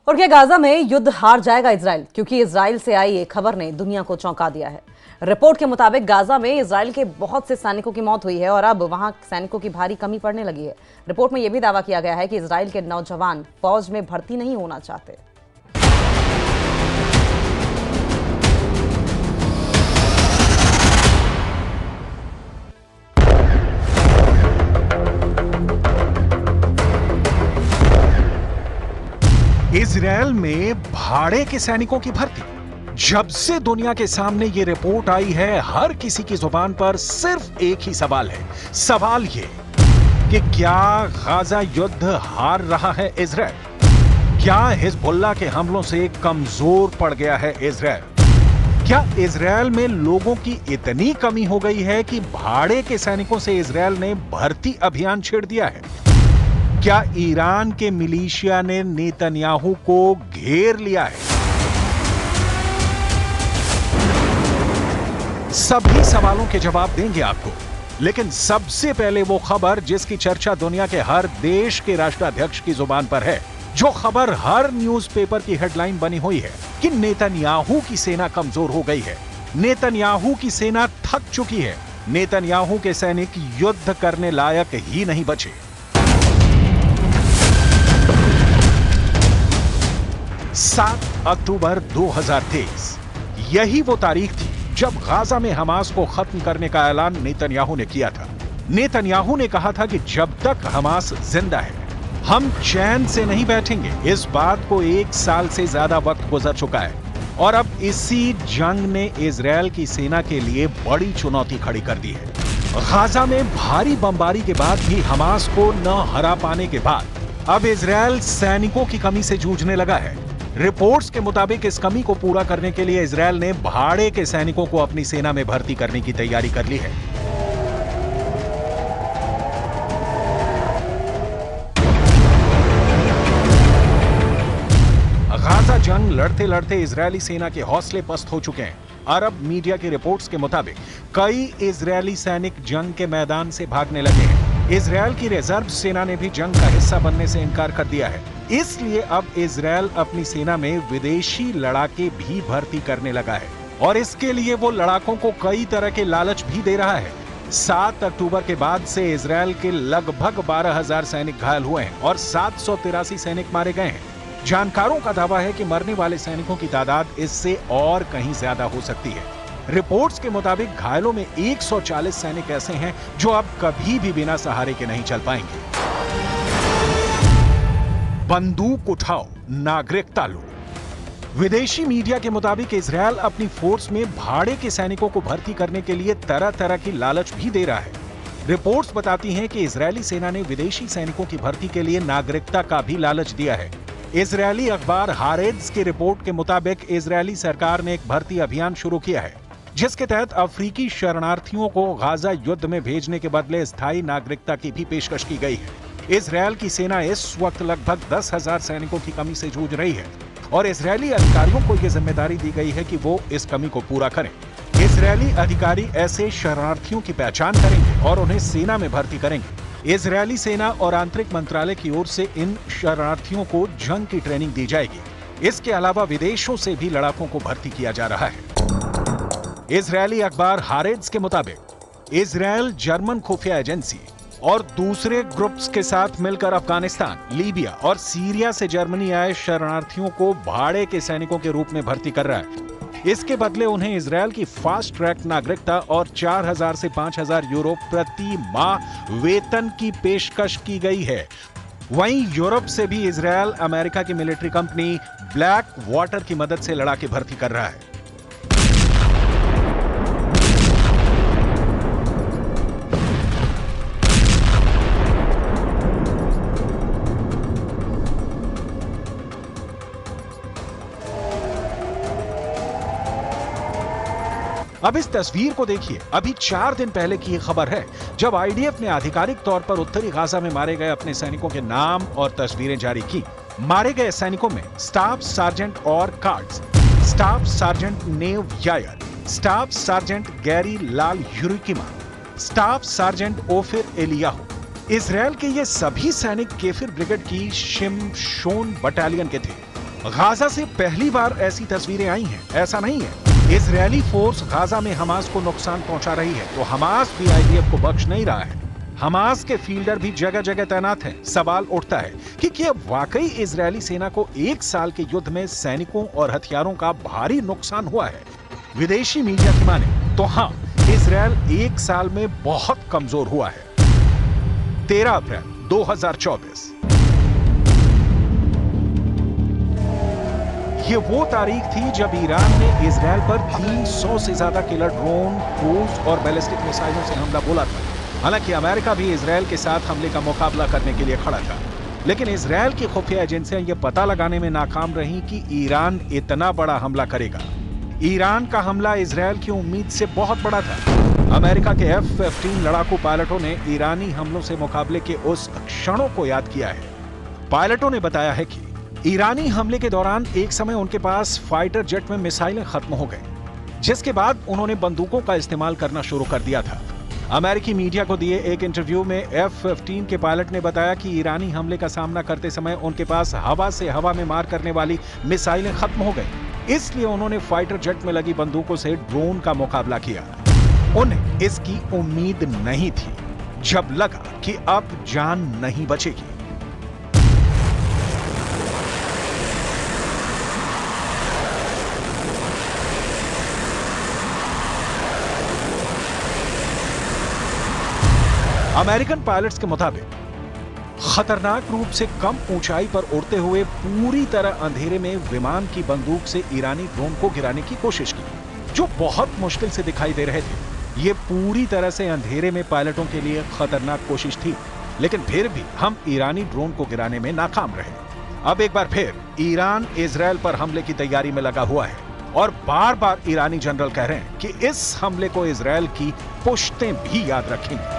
और क्या गाजा में युद्ध हार जाएगा इजराइल? क्योंकि इजराइल से आई एक खबर ने दुनिया को चौंका दिया है। रिपोर्ट के मुताबिक गाजा में इजराइल के बहुत से सैनिकों की मौत हुई है और अब वहां सैनिकों की भारी कमी पड़ने लगी है। रिपोर्ट में यह भी दावा किया गया है कि इजराइल के नौजवान फौज में भर्ती नहीं होना चाहते। इजरायल में भाड़े के सैनिकों की भर्ती। जब से दुनिया के सामने ये रिपोर्ट आई है, हर किसी की जुबान पर सिर्फ एक ही सवाल है। सवाल ये कि क्या गाजा युद्ध हार रहा है इजरायल? क्या हिजबुल्लाह के हमलों से कमजोर पड़ गया है इजरायल? क्या इजरायल में लोगों की इतनी कमी हो गई है कि भाड़े के सैनिकों से इजरायल ने भर्ती अभियान छेड़ दिया है? क्या ईरान के मिलिशिया ने नेतन्याहू को घेर लिया है? सभी सवालों के जवाब देंगे आपको, लेकिन सबसे पहले वो खबर जिसकी चर्चा दुनिया के हर देश के राष्ट्राध्यक्ष की जुबान पर है, जो खबर हर न्यूज़पेपर की हेडलाइन बनी हुई है कि नेतन्याहू की सेना कमजोर हो गई है, नेतन्याहू की सेना थक चुकी है, नेतन्याहू के सैनिक युद्ध करने लायक ही नहीं बचे। 7 अक्टूबर 2023 यही वो तारीख थी जब गाजा में हमास को खत्म करने का ऐलान नेतन्याहू ने किया था। नेतन्याहू ने कहा था कि जब तक हमास जिंदा है, हम चैन से नहीं बैठेंगे। इस बात को 1 साल से ज्यादा वक्त गुजर चुका है और अब इसी जंग ने इजरायल की सेना के लिए बड़ी चुनौती खड़ी कर दी है। गाजा में भारी बमबारी के बाद भी हमास को न हरा पाने के बाद अब इजरायल सैनिकों की कमी से जूझने लगा है। रिपोर्ट्स के मुताबिक इस कमी को पूरा करने के लिए इजरायल ने भाड़े के सैनिकों को अपनी सेना में भर्ती करने की तैयारी कर ली है। गाजा जंग लड़ते लड़ते इजरायली सेना के हौसले पस्त हो चुके हैं। अरब मीडिया की रिपोर्ट्स के मुताबिक कई इजरायली सैनिक जंग के मैदान से भागने लगे हैं। इजरायल की रिजर्व सेना ने भी जंग का हिस्सा बनने से इनकार कर दिया है। इसलिए अब इजरायल अपनी सेना में विदेशी लड़ाके भी भर्ती करने लगा है और इसके लिए वो लड़ाकों को कई तरह के लालच भी दे रहा है। 7 अक्टूबर के बाद से इजरायल के लगभग 12,000 सैनिक घायल हुए हैं और 783 सैनिक मारे गए हैं। जानकारों का दावा है कि मरने वाले सैनिकों की तादाद इससे और कहीं ज्यादा हो सकती है। रिपोर्ट्स के मुताबिक घायलों में 140 सैनिक ऐसे हैं जो अब कभी भी बिना सहारे के नहीं चल पाएंगे। बंदूक उठाओ, नागरिकता लो। विदेशी मीडिया के मुताबिक इजरायल अपनी फोर्स में भाड़े के सैनिकों को भर्ती करने के लिए तरह तरह की लालच भी दे रहा है। रिपोर्ट्स बताती हैं कि इजरायली सेना ने विदेशी सैनिकों की भर्ती के लिए नागरिकता का भी लालच दिया है। इजरायली अखबार हारेट्ज की रिपोर्ट के मुताबिक इजरायली सरकार ने एक भर्ती अभियान शुरू किया है, जिसके तहत अफ्रीकी शरणार्थियों को गाजा युद्ध में भेजने के बदले स्थायी नागरिकता की भी पेशकश की गई है। इजरायल की सेना इस वक्त लगभग 10,000 सैनिकों की कमी से जूझ रही है और इजरायली अधिकारियों को यह जिम्मेदारी दी गई है कि वो इस कमी को पूरा करें। इजरायली अधिकारी ऐसे शरणार्थियों की पहचान करेंगे और उन्हें सेना में भर्ती करेंगे। इजरायली सेना और आंतरिक मंत्रालय की ओर से इन शरणार्थियों को जंग की ट्रेनिंग दी जाएगी। इसके अलावा विदेशों से भी लड़ाकों को भर्ती किया जा रहा है। इजरायली अखबार हारेट्ज के मुताबिक इजरायल जर्मन खुफिया एजेंसी और दूसरे ग्रुप्स के साथ मिलकर अफगानिस्तान, लीबिया और सीरिया से जर्मनी आए शरणार्थियों को भाड़े के सैनिकों के रूप में भर्ती कर रहा है। इसके बदले उन्हें इजरायल की फास्ट ट्रैक नागरिकता और 4,000 से 5,000 यूरो प्रति माह वेतन की पेशकश की गई है। वहीं यूरोप से भी इजरायल अमेरिका की मिलिट्री कंपनी ब्लैक वाटर की मदद से लड़ाके भर्ती कर रहा है। अब इस तस्वीर को देखिए। अभी 4 दिन पहले की ये खबर है जब आईडीएफ ने आधिकारिक तौर पर उत्तरी गाजा में मारे गए अपने सैनिकों के नाम और तस्वीरें जारी की। मारे गए सैनिकों में स्टाफ सार्जेंट और कार्ड्स, staff sergeant Neve Yair, staff sergeant गैरी लाल यूरिकिमा, staff sergeant Ofir Eliyahu. Israel के ये सभी सैनिक केफिर ब्रिगेड की शिमशोन बटालियन के थे। गाजा से पहली बार ऐसी तस्वीरें आई हैं, ऐसा नहीं है। इजरायली फोर्स गाजा में हमास को नुकसान पहुंचा रही है तो हमास भी आईडीएफ को बख्श नहीं रहा है। हमास के फील्डर भी जगह जगह तैनात हैं। सवाल उठता है कि क्या वाकई इजरायली सेना को 1 साल के युद्ध में सैनिकों और हथियारों का भारी नुकसान हुआ है? विदेशी मीडिया की माने तो हाँ, इजरायल 1 साल में बहुत कमजोर हुआ है। 13 अप्रैल 2024 ये वो तारीख थी जब ईरान ने इजरायल पर 300 से ज्यादा किलर ड्रोन, क्रूज और बैलिस्टिक मिसाइलों से हमला बोला था। हालांकि अमेरिका भी इजरायल के साथ हमले का मुकाबला करने के लिए खड़ा था, लेकिन इजरायल की खुफिया एजेंसियां यह पता लगाने में नाकाम रहीं कि ईरान इतना बड़ा हमला करेगा। ईरान का हमला इजरायल की उम्मीद से बहुत बड़ा था। अमेरिका के F-15 लड़ाकू पायलटों ने ईरानी हमलों से मुकाबले के उस क्षणों को याद किया है। पायलटों ने बताया है कि ईरानी हमले के दौरान एक समय उनके पास फाइटर जेट में मिसाइलें खत्म हो गई, जिसके बाद उन्होंने बंदूकों का इस्तेमाल करना शुरू कर दिया था। अमेरिकी मीडिया को दिए एक इंटरव्यू में F-15 के पायलट ने बताया कि ईरानी हमले का सामना करते समय उनके पास हवा से हवा में मार करने वाली मिसाइलें खत्म हो गई, इसलिए उन्होंने फाइटर जेट में लगी बंदूकों से ड्रोन का मुकाबला किया। उन्हें इसकी उम्मीद नहीं थी जब लगा कि अब जान नहीं बचेगी। अमेरिकन पायलट्स के मुताबिक खतरनाक रूप से कम ऊंचाई पर उड़ते हुए पूरी तरह अंधेरे में विमान की बंदूक से ईरानी ड्रोन को गिराने की कोशिश की, जो बहुत मुश्किल से दिखाई दे रहे थे। ये पूरी तरह से अंधेरे में पायलटों के लिए खतरनाक कोशिश थी, लेकिन फिर भी हम ईरानी ड्रोन को गिराने में नाकाम रहे। अब एक बार फिर ईरान इजरायल पर हमले की तैयारी में लगा हुआ है और बार बार ईरानी जनरल कह रहे हैं कि इस हमले को इजरायल की पुश्तें भी याद रखेंगी।